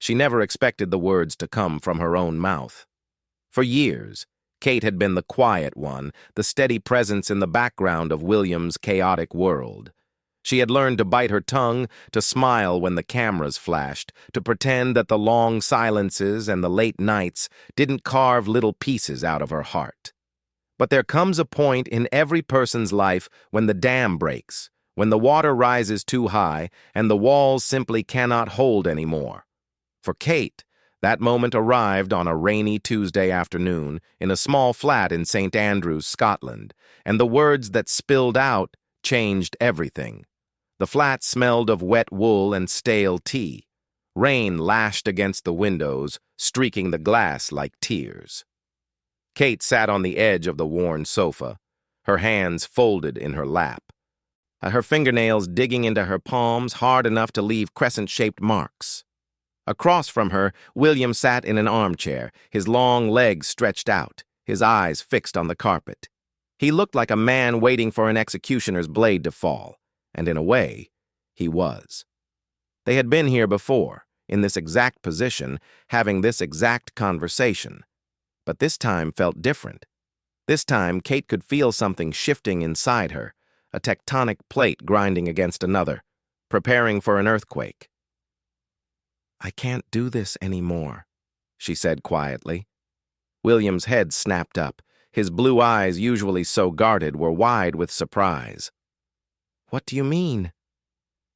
She never expected the words to come from her own mouth. For years, Kate had been the quiet one, the steady presence in the background of William's chaotic world. She had learned to bite her tongue, to smile when the cameras flashed, to pretend that the long silences and the late nights didn't carve little pieces out of her heart. But there comes a point in every person's life when the dam breaks, when the water rises too high and the walls simply cannot hold anymore. For Kate, that moment arrived on a rainy Tuesday afternoon in a small flat in St. Andrews, Scotland, and the words that spilled out changed everything. The flat smelled of wet wool and stale tea. Rain lashed against the windows, streaking the glass like tears. Kate sat on the edge of the worn sofa, her hands folded in her lap, her fingernails digging into her palms hard enough to leave crescent-shaped marks. Across from her, William sat in an armchair, his long legs stretched out, his eyes fixed on the carpet. He looked like a man waiting for an executioner's blade to fall. And in a way, he was. They had been here before, in this exact position, having this exact conversation. But this time felt different. This time, Kate could feel something shifting inside her, a tectonic plate grinding against another, preparing for an earthquake. "I can't do this anymore," she said quietly. William's head snapped up. His blue eyes, usually so guarded, were wide with surprise. "What do you mean?"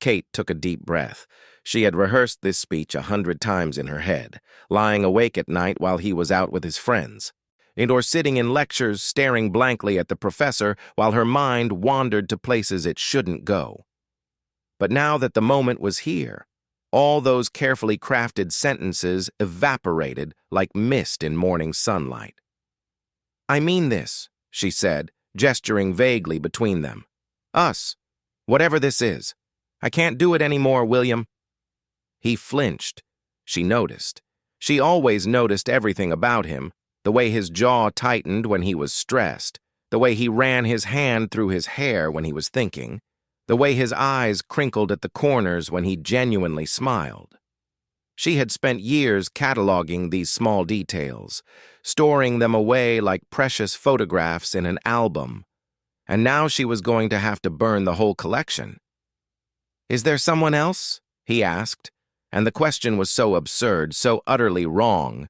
Kate took a deep breath. She had rehearsed this speech 100 times in her head, lying awake at night while he was out with his friends, or sitting in lectures staring blankly at the professor while her mind wandered to places it shouldn't go. But now that the moment was here, all those carefully crafted sentences evaporated like mist in morning sunlight. "I mean this," she said, gesturing vaguely between them. "Us. Whatever this is. I can't do it anymore, William." He flinched. She noticed. She always noticed everything about him, the way his jaw tightened when he was stressed, the way he ran his hand through his hair when he was thinking, the way his eyes crinkled at the corners when he genuinely smiled. She had spent years cataloging these small details, storing them away like precious photographs in an album. And now she was going to have to burn the whole collection. "Is there someone else?" he asked, and the question was so absurd, so utterly wrong,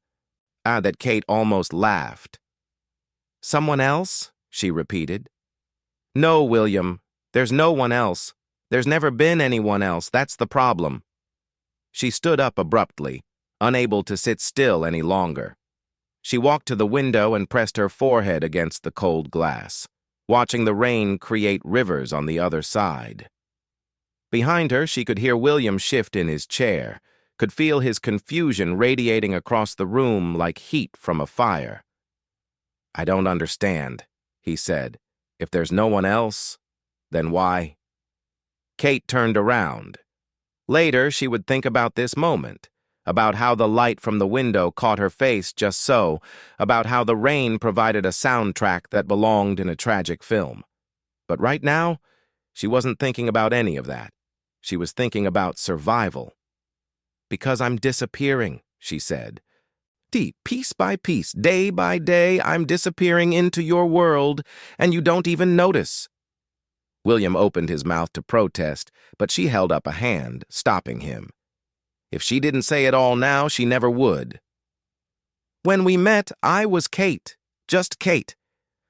that Kate almost laughed. "Someone else?" she repeated. "No, William, there's no one else. There's never been anyone else, that's the problem." She stood up abruptly, unable to sit still any longer. She walked to the window and pressed her forehead against the cold glass, watching the rain create rivers on the other side. Behind her, she could hear William shift in his chair, could feel his confusion radiating across the room like heat from a fire. "I don't understand," he said. "If there's no one else, then why?" Kate turned around. Later, she would think about this moment, about how the light from the window caught her face just so, about how the rain provided a soundtrack that belonged in a tragic film. But right now, she wasn't thinking about any of that. She was thinking about survival. "Because I'm disappearing," she said. Piece by piece, day by day, I'm disappearing into your world, and you don't even notice." William opened his mouth to protest, but she held up a hand, stopping him. If she didn't say it all now, she never would. "When we met, I was Kate, just Kate.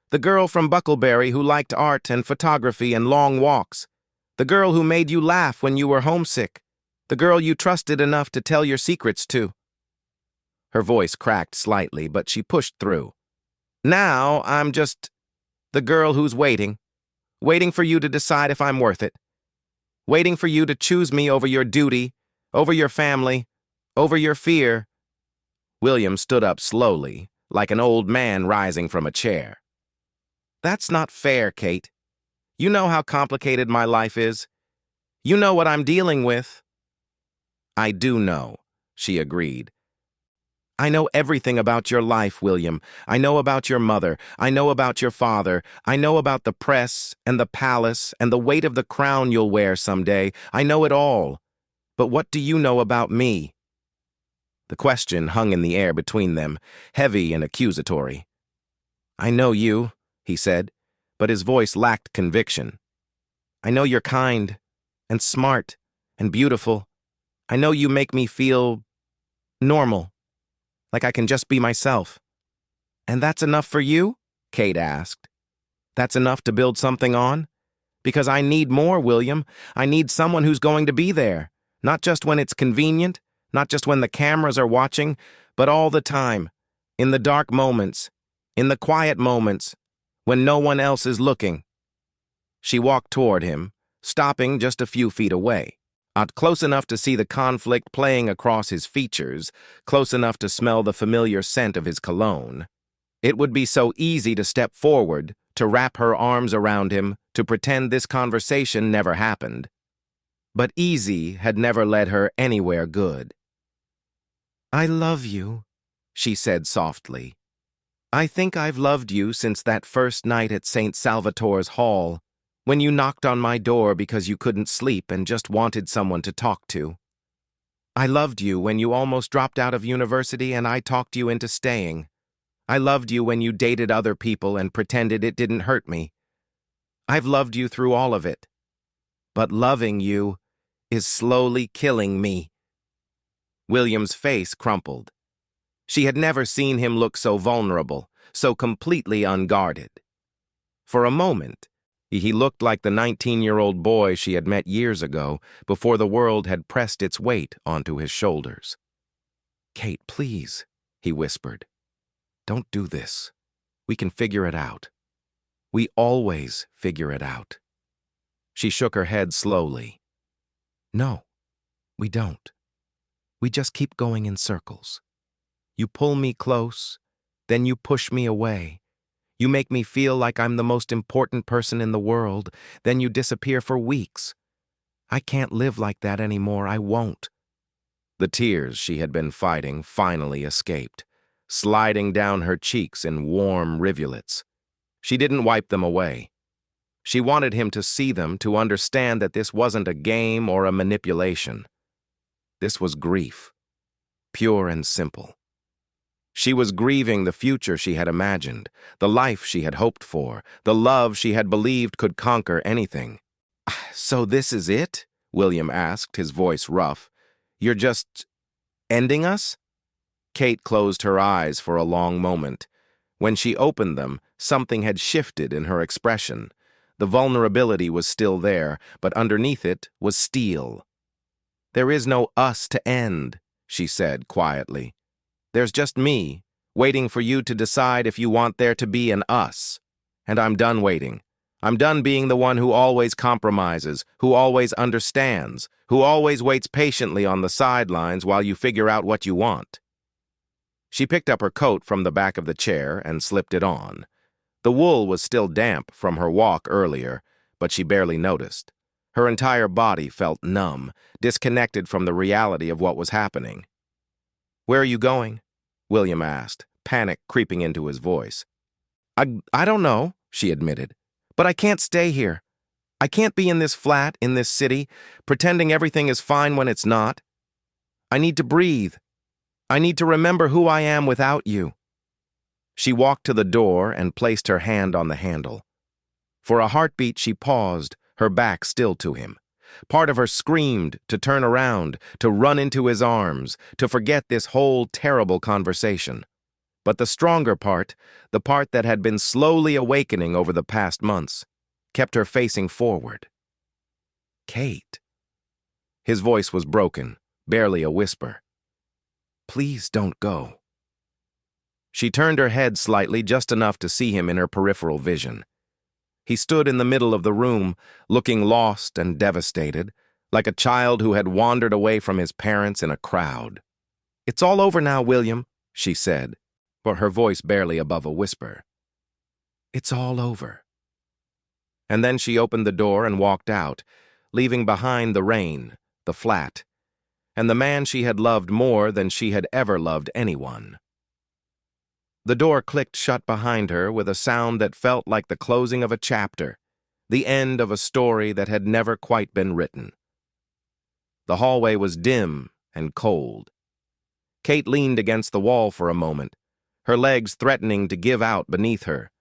The girl from Bucklebury who liked art and photography and long walks. The girl who made you laugh when you were homesick. The girl you trusted enough to tell your secrets to." Her voice cracked slightly, but she pushed through. "Now I'm just the girl who's waiting for you to decide if I'm worth it. Waiting for you to choose me over your duty, over your family, over your fear." William stood up slowly, like an old man rising from a chair. "That's not fair, Kate. You know how complicated my life is. You know what I'm dealing with." "I do know," she agreed. "I know everything about your life, William. I know about your mother. I know about your father. I know about the press and the palace and the weight of the crown you'll wear someday. I know it all. But what do you know about me?" The question hung in the air between them, heavy and accusatory. "I know you," he said, but his voice lacked conviction. "I know you're kind, and smart, and beautiful. I know you make me feel normal, like I can just be myself." "And that's enough for you?" Kate asked. "That's enough to build something on? Because I need more, William. I need someone who's going to be there. Not just when it's convenient, not just when the cameras are watching, but all the time. In the dark moments, in the quiet moments, when no one else is looking." She walked toward him, stopping just a few feet away. Not close enough to see the conflict playing across his features, close enough to smell the familiar scent of his cologne. It would be so easy to step forward, to wrap her arms around him, to pretend this conversation never happened. But easy had never led her anywhere good. "I love you," she said softly. "I think I've loved you since that first night at St. Salvatore's Hall, when you knocked on my door because you couldn't sleep and just wanted someone to talk to. I loved you when you almost dropped out of university and I talked you into staying. I loved you when you dated other people and pretended it didn't hurt me. I've loved you through all of it. But loving you is slowly killing me." William's face crumpled. She had never seen him look so vulnerable, so completely unguarded. For a moment, he looked like the 19-year-old boy she had met years ago, before the world had pressed its weight onto his shoulders. "Kate, please," he whispered. "Don't do this. We can figure it out. We always figure it out." She shook her head slowly. "No, we don't. We just keep going in circles. You pull me close, then you push me away. You make me feel like I'm the most important person in the world, then you disappear for weeks. I can't live like that anymore. I won't." The tears she had been fighting finally escaped, sliding down her cheeks in warm rivulets. She didn't wipe them away. She wanted him to see them, to understand that this wasn't a game or a manipulation. This was grief, pure and simple. She was grieving the future she had imagined, the life she had hoped for, the love she had believed could conquer anything. "So this is it?" William asked, his voice rough. "You're just ending us?" Kate closed her eyes for a long moment. When she opened them, something had shifted in her expression. The vulnerability was still there, but underneath it was steel. "There is no us to end," she said quietly. "There's just me, waiting for you to decide if you want there to be an us. And I'm done waiting. I'm done being the one who always compromises, who always understands, who always waits patiently on the sidelines while you figure out what you want." She picked up her coat from the back of the chair and slipped it on. The wool was still damp from her walk earlier, but she barely noticed. Her entire body felt numb, disconnected from the reality of what was happening. "Where are you going?" William asked, panic creeping into his voice. I don't know," she admitted, "but I can't stay here. I can't be in this flat, in this city, pretending everything is fine when it's not. I need to breathe. I need to remember who I am without you." She walked to the door and placed her hand on the handle. For a heartbeat she paused, her back still to him. Part of her screamed to turn around, to run into his arms, to forget this whole terrible conversation. But the stronger part, the part that had been slowly awakening over the past months, kept her facing forward. "Kate." His voice was broken, barely a whisper. "Please don't go." She turned her head slightly, just enough to see him in her peripheral vision. He stood in the middle of the room, looking lost and devastated, like a child who had wandered away from his parents in a crowd. "It's all over now, William," she said, but her voice barely above a whisper. "It's all over." And then she opened the door and walked out, leaving behind the rain, the flat, and the man she had loved more than she had ever loved anyone. The door clicked shut behind her with a sound that felt like the closing of a chapter, the end of a story that had never quite been written. The hallway was dim and cold. Kate leaned against the wall for a moment, her legs threatening to give out beneath her.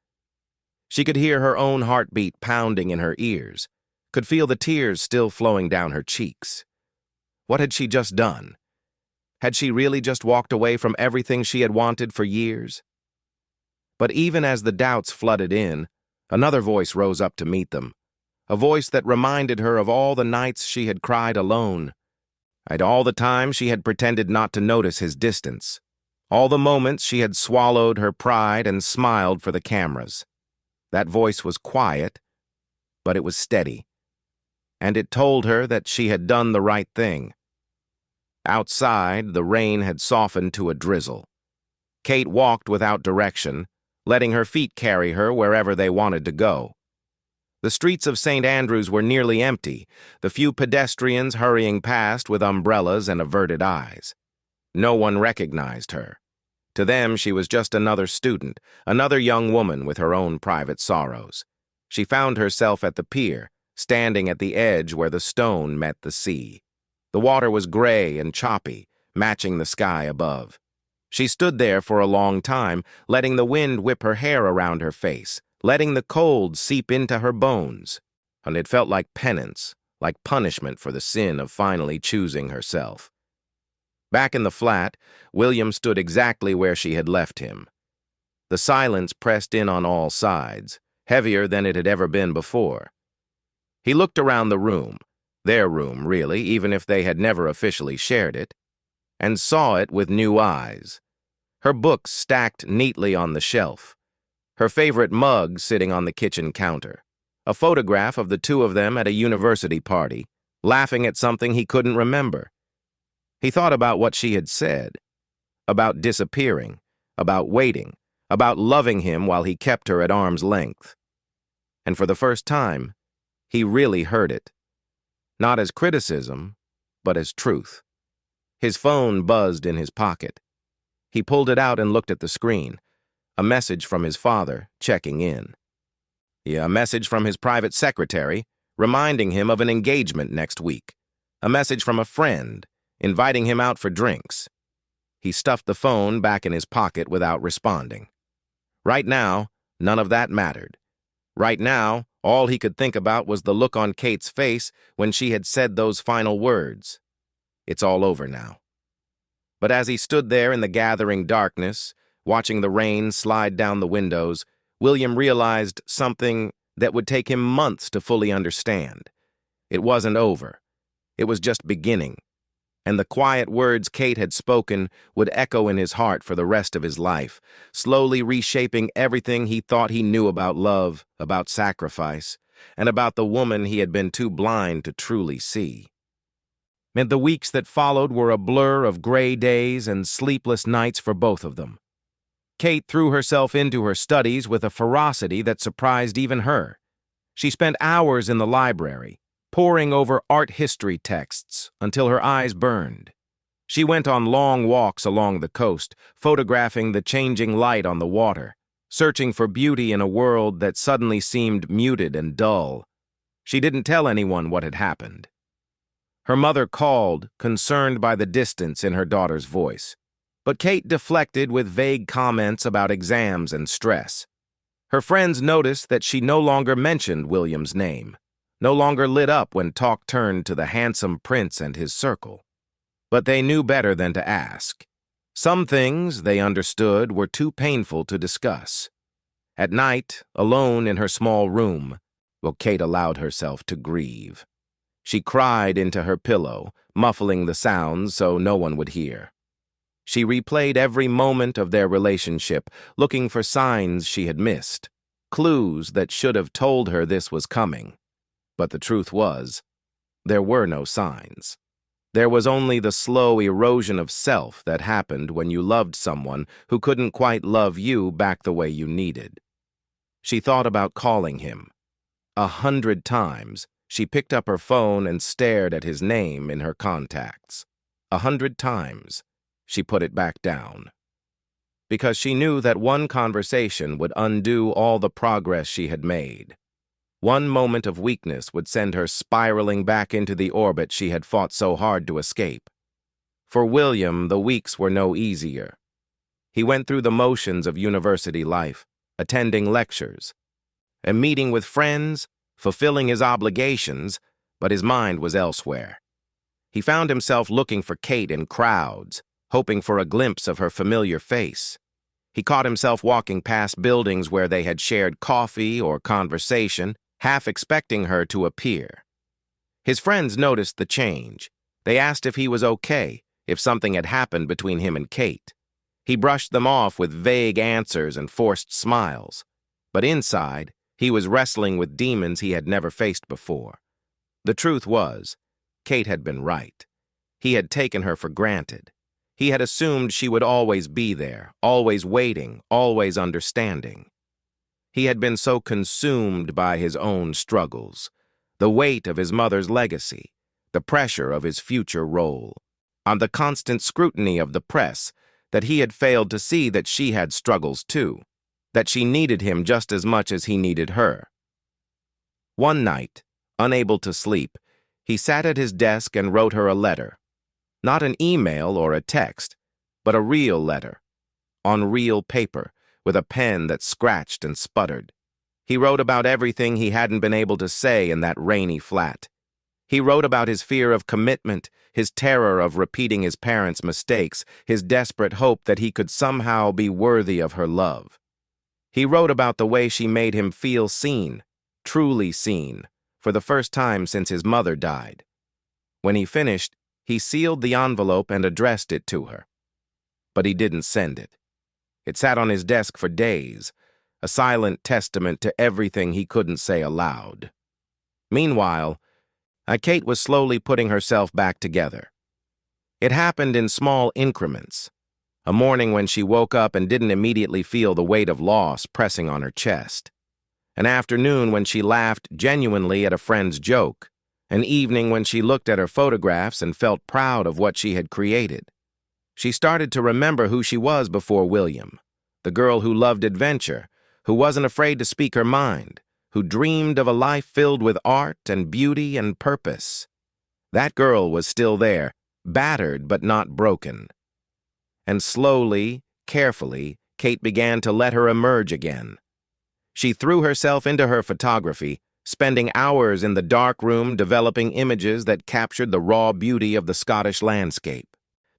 She could hear her own heartbeat pounding in her ears, could feel the tears still flowing down her cheeks. What had she just done? Had she really just walked away from everything she had wanted for years? But even as the doubts flooded in, another voice rose up to meet them, a voice that reminded her of all the nights she had cried alone, and all the time she had pretended not to notice his distance, all the moments she had swallowed her pride and smiled for the cameras. That voice was quiet, but it was steady, and it told her that she had done the right thing. Outside, the rain had softened to a drizzle. Kate walked without direction, letting her feet carry her wherever they wanted to go. The streets of St. Andrews were nearly empty, the few pedestrians hurrying past with umbrellas and averted eyes. No one recognized her. To them, she was just another student, another young woman with her own private sorrows. She found herself at the pier, standing at the edge where the stone met the sea. The water was gray and choppy, matching the sky above. She stood there for a long time, letting the wind whip her hair around her face, letting the cold seep into her bones, and it felt like penance, like punishment for the sin of finally choosing herself. Back in the flat, William stood exactly where she had left him. The silence pressed in on all sides, heavier than it had ever been before. He looked around the room, their room, really, even if they had never officially shared it, and saw it with new eyes. Her books stacked neatly on the shelf, her favorite mug sitting on the kitchen counter, a photograph of the two of them at a university party, laughing at something he couldn't remember. He thought about what she had said, about disappearing, about waiting, about loving him while he kept her at arm's length. And for the first time, he really heard it. Not as criticism, but as truth. His phone buzzed in his pocket. He pulled it out and looked at the screen. A message from his father, checking in. A message from his private secretary, reminding him of an engagement next week. A message from a friend, inviting him out for drinks. He stuffed the phone back in his pocket without responding. Right now, none of that mattered. Right now, all he could think about was the look on Kate's face when she had said those final words. It's all over now. But as he stood there in the gathering darkness, watching the rain slide down the windows, William realized something that would take him months to fully understand. It wasn't over. It was just beginning. And the quiet words Kate had spoken would echo in his heart for the rest of his life, slowly reshaping everything he thought he knew about love, about sacrifice, and about the woman he had been too blind to truly see. And the weeks that followed were a blur of gray days and sleepless nights for both of them. Kate threw herself into her studies with a ferocity that surprised even her. She spent hours in the library, poring over art history texts until her eyes burned. She went on long walks along the coast, photographing the changing light on the water, searching for beauty in a world that suddenly seemed muted and dull. She didn't tell anyone what had happened. Her mother called, concerned by the distance in her daughter's voice. But Kate deflected with vague comments about exams and stress. Her friends noticed that she no longer mentioned William's name, no longer lit up when talk turned to the handsome prince and his circle. But they knew better than to ask. Some things, they understood, were too painful to discuss. At night, alone in her small room, Kate allowed herself to grieve. She cried into her pillow, muffling the sounds so no one would hear. She replayed every moment of their relationship, looking for signs she had missed, clues that should have told her this was coming. But the truth was, there were no signs. There was only the slow erosion of self that happened when you loved someone who couldn't quite love you back the way you needed. She thought about calling him. 100 times, she picked up her phone and stared at his name in her contacts. 100 times. She put it back down. Because she knew that one conversation would undo all the progress she had made. One moment of weakness would send her spiraling back into the orbit she had fought so hard to escape. For William, the weeks were no easier. He went through the motions of university life, attending lectures, and meeting with friends, fulfilling his obligations, but his mind was elsewhere. He found himself looking for Kate in crowds, hoping for a glimpse of her familiar face. He caught himself walking past buildings where they had shared coffee or conversation, half expecting her to appear. His friends noticed the change. They asked if he was okay, if something had happened between him and Kate. He brushed them off with vague answers and forced smiles. But inside, he was wrestling with demons he had never faced before. The truth was, Kate had been right. He had taken her for granted. He had assumed she would always be there, always waiting, always understanding. He had been so consumed by his own struggles, the weight of his mother's legacy, the pressure of his future role, on the constant scrutiny of the press, that he had failed to see that she had struggles too, that she needed him just as much as he needed her. One night, unable to sleep, he sat at his desk and wrote her a letter. Not an email or a text, but a real letter, on real paper, with a pen that scratched and sputtered. He wrote about everything he hadn't been able to say in that rainy flat. He wrote about his fear of commitment, his terror of repeating his parents' mistakes, his desperate hope that he could somehow be worthy of her love. He wrote about the way she made him feel seen, truly seen, for the first time since his mother died. When he finished, he sealed the envelope and addressed it to her. But he didn't send it. It sat on his desk for days, a silent testament to everything he couldn't say aloud. Meanwhile, Kate was slowly putting herself back together. It happened in small increments. A morning when she woke up and didn't immediately feel the weight of loss pressing on her chest. An afternoon when she laughed genuinely at a friend's joke. An evening when she looked at her photographs and felt proud of what she had created. She started to remember who she was before William, the girl who loved adventure, who wasn't afraid to speak her mind, who dreamed of a life filled with art and beauty and purpose. That girl was still there, battered but not broken. And slowly, carefully, Kate began to let her emerge again. She threw herself into her photography, spending hours in the dark room developing images that captured the raw beauty of the Scottish landscape.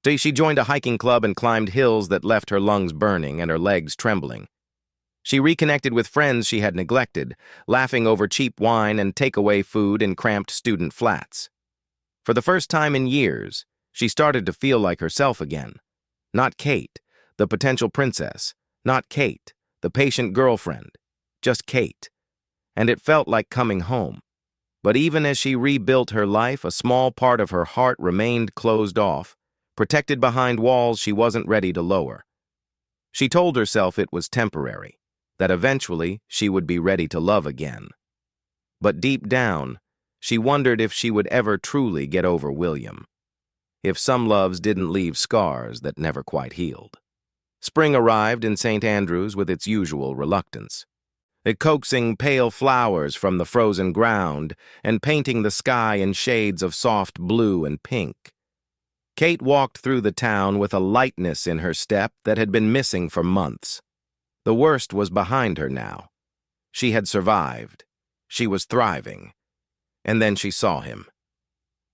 She joined a hiking club and climbed hills that left her lungs burning and her legs trembling. She reconnected with friends she had neglected, laughing over cheap wine and takeaway food in cramped student flats. For the first time in years, she started to feel like herself again. Not Kate, the potential princess. Not Kate, the patient girlfriend. Just Kate. And it felt like coming home. But even as she rebuilt her life, a small part of her heart remained closed off, protected behind walls she wasn't ready to lower. She told herself it was temporary, that eventually she would be ready to love again. But deep down, she wondered if she would ever truly get over William. If some loves didn't leave scars that never quite healed. Spring arrived in St. Andrews with its usual reluctance. Coaxing pale flowers from the frozen ground and painting the sky in shades of soft blue and pink. Kate walked through the town with a lightness in her step that had been missing for months. The worst was behind her now. She had survived. She was thriving. And then she saw him.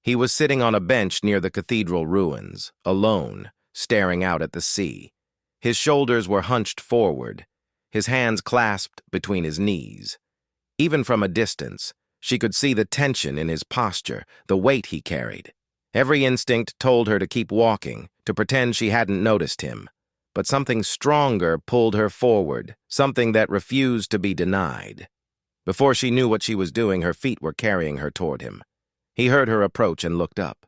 He was sitting on a bench near the cathedral ruins, alone, staring out at the sea. His shoulders were hunched forward, his hands clasped between his knees. Even from a distance, she could see the tension in his posture, the weight he carried. Every instinct told her to keep walking, to pretend she hadn't noticed him. But something stronger pulled her forward, something that refused to be denied. Before she knew what she was doing, her feet were carrying her toward him. He heard her approach and looked up.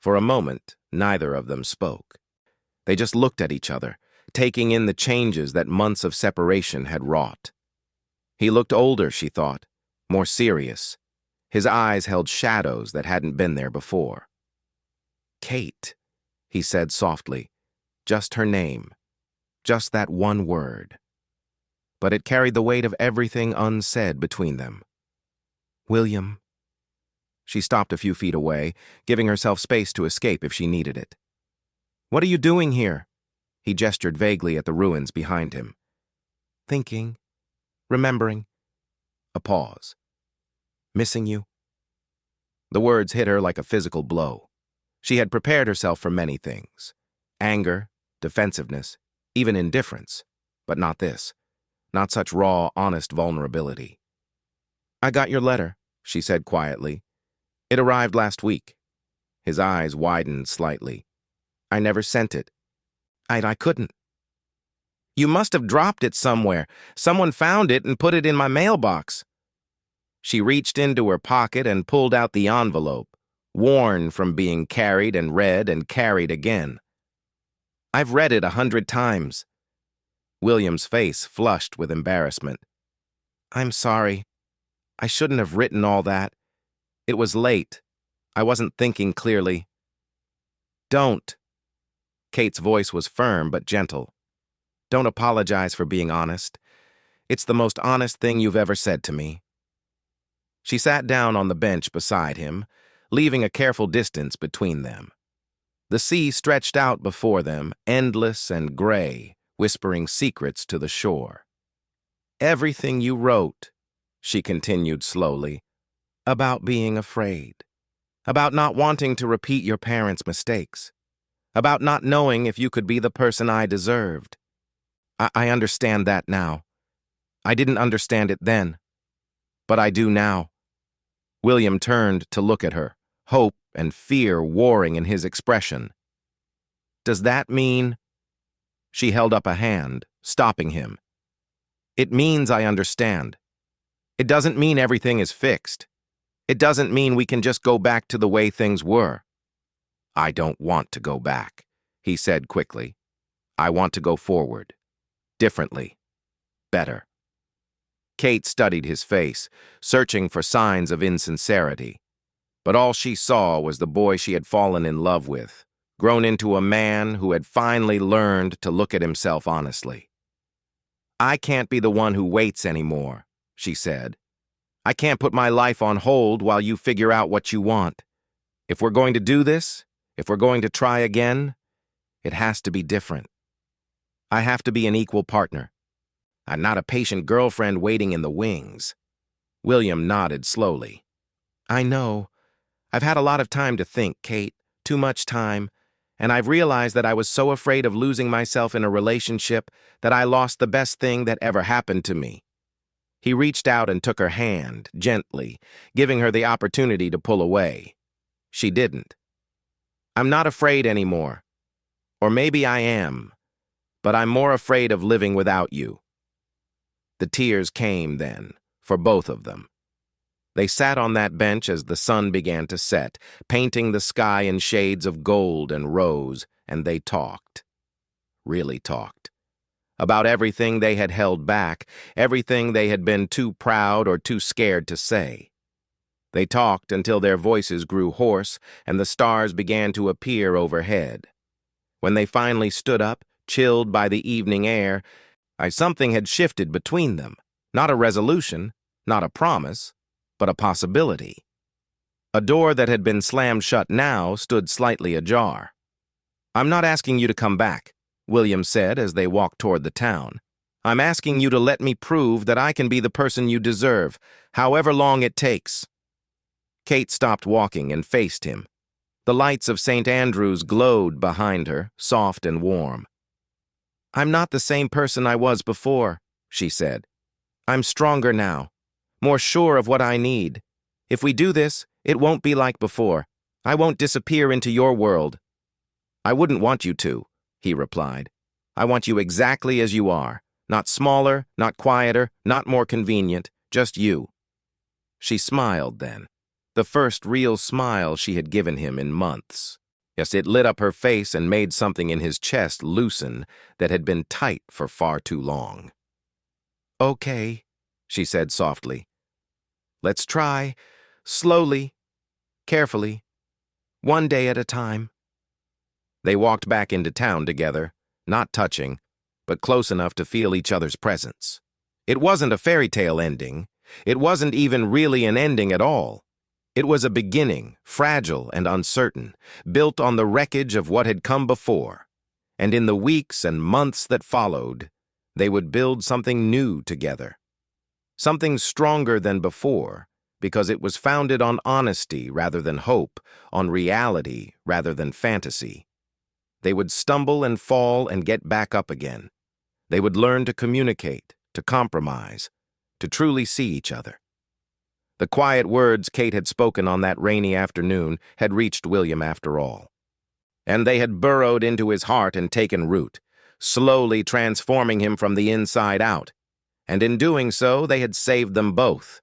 For a moment, neither of them spoke. They just looked at each other, taking in the changes that months of separation had wrought. He looked older, she thought, more serious. His eyes held shadows that hadn't been there before. "Kate," he said softly, just her name, just that one word. But it carried the weight of everything unsaid between them. "William." She stopped a few feet away, giving herself space to escape if she needed it. What are you doing here? He gestured vaguely at the ruins behind him. Thinking. Remembering. A pause. Missing you. The words hit her like a physical blow. She had prepared herself for many things. Anger, defensiveness, even indifference. But not this. Not such raw, honest vulnerability. I got your letter, she said quietly. It arrived last week. His eyes widened slightly. I never sent it. I couldn't. You must have dropped it somewhere. Someone found it and put it in my mailbox. She reached into her pocket and pulled out the envelope, worn from being carried and read and carried again. I've read it 100 times. William's face flushed with embarrassment. I'm sorry. I shouldn't have written all that. It was late. I wasn't thinking clearly. Don't. Kate's voice was firm but gentle. Don't apologize for being honest. It's the most honest thing you've ever said to me. She sat down on the bench beside him, leaving a careful distance between them. The sea stretched out before them, endless and gray, whispering secrets to the shore. Everything you wrote, she continued slowly, about being afraid, about not wanting to repeat your parents' mistakes, about not knowing if you could be the person I deserved. I understand that now. I didn't understand it then, but I do now. William turned to look at her, hope and fear warring in his expression. Does that mean? She held up a hand, stopping him. It means I understand. It doesn't mean everything is fixed. It doesn't mean we can just go back to the way things were. I don't want to go back, he said quickly. I want to go forward. Differently. Better. Kate studied his face, searching for signs of insincerity. But all she saw was the boy she had fallen in love with, grown into a man who had finally learned to look at himself honestly. I can't be the one who waits anymore, she said. I can't put my life on hold while you figure out what you want. If we're going to do this, if we're going to try again, it has to be different. I have to be an equal partner. I'm not a patient girlfriend waiting in the wings. William nodded slowly. I know. I've had a lot of time to think, Kate, too much time, and I've realized that I was so afraid of losing myself in a relationship that I lost the best thing that ever happened to me. He reached out and took her hand, gently, giving her the opportunity to pull away. She didn't. I'm not afraid anymore. Or maybe I am, but I'm more afraid of living without you. The tears came then, for both of them. They sat on that bench as the sun began to set, painting the sky in shades of gold and rose, and they talked. Really talked. About everything they had held back, everything they had been too proud or too scared to say. They talked until their voices grew hoarse and the stars began to appear overhead. When they finally stood up, chilled by the evening air, something had shifted between them. Not a resolution, not a promise, but a possibility. A door that had been slammed shut now stood slightly ajar. I'm not asking you to come back, William said as they walked toward the town. I'm asking you to let me prove that I can be the person you deserve, however long it takes. Kate stopped walking and faced him. The lights of St. Andrew's glowed behind her, soft and warm. I'm not the same person I was before, she said. I'm stronger now, more sure of what I need. If we do this, it won't be like before. I won't disappear into your world. I wouldn't want you to, he replied. I want you exactly as you are. Not smaller, not quieter, not more convenient, just you. She smiled then, the first real smile she had given him in months. Yes, it lit up her face and made something in his chest loosen that had been tight for far too long. Okay, she said softly. Let's try, slowly, carefully, one day at a time. They walked back into town together, not touching, but close enough to feel each other's presence. It wasn't a fairy tale ending. It wasn't even really an ending at all. It was a beginning, fragile and uncertain, built on the wreckage of what had come before. And in the weeks and months that followed, they would build something new together. Something stronger than before, because it was founded on honesty rather than hope, on reality rather than fantasy. They would stumble and fall and get back up again. They would learn to communicate, to compromise, to truly see each other. The quiet words Kate had spoken on that rainy afternoon had reached William after all. And they had burrowed into his heart and taken root, slowly transforming him from the inside out. And in doing so, they had saved them both.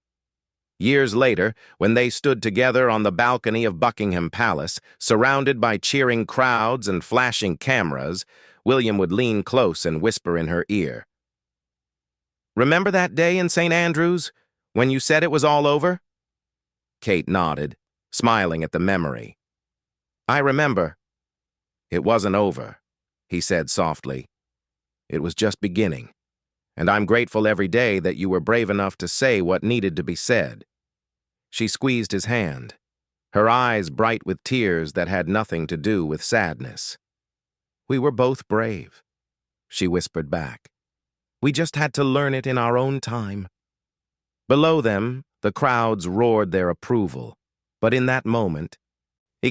Years later, when they stood together on the balcony of Buckingham Palace, surrounded by cheering crowds and flashing cameras, William would lean close and whisper in her ear, "Remember that day in St. Andrews, when you said it was all over?" Kate nodded, smiling at the memory. "I remember." "It wasn't over," he said softly. "It was just beginning. And I'm grateful every day that you were brave enough to say what needed to be said." She squeezed his hand, her eyes bright with tears that had nothing to do with sadness. "We were both brave," she whispered back. "We just had to learn it in our own time." Below them, the crowds roared their approval, but in that moment,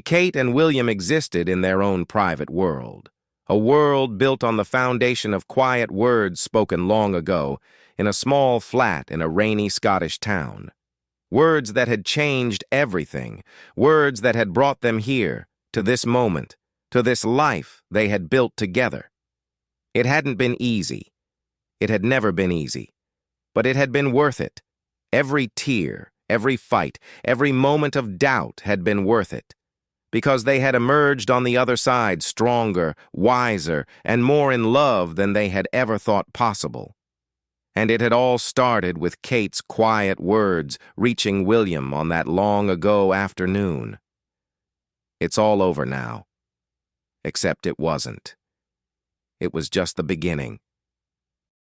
Kate and William existed in their own private world. A world built on the foundation of quiet words spoken long ago in a small flat in a rainy Scottish town. Words that had changed everything, words that had brought them here, to this moment, to this life they had built together. It hadn't been easy. It had never been easy. But it had been worth it. Every tear, every fight, every moment of doubt had been worth it. Because they had emerged on the other side stronger, wiser, and more in love than they had ever thought possible. And it had all started with Kate's quiet words reaching William on that long-ago afternoon. It's all over now. Except it wasn't. It was just the beginning.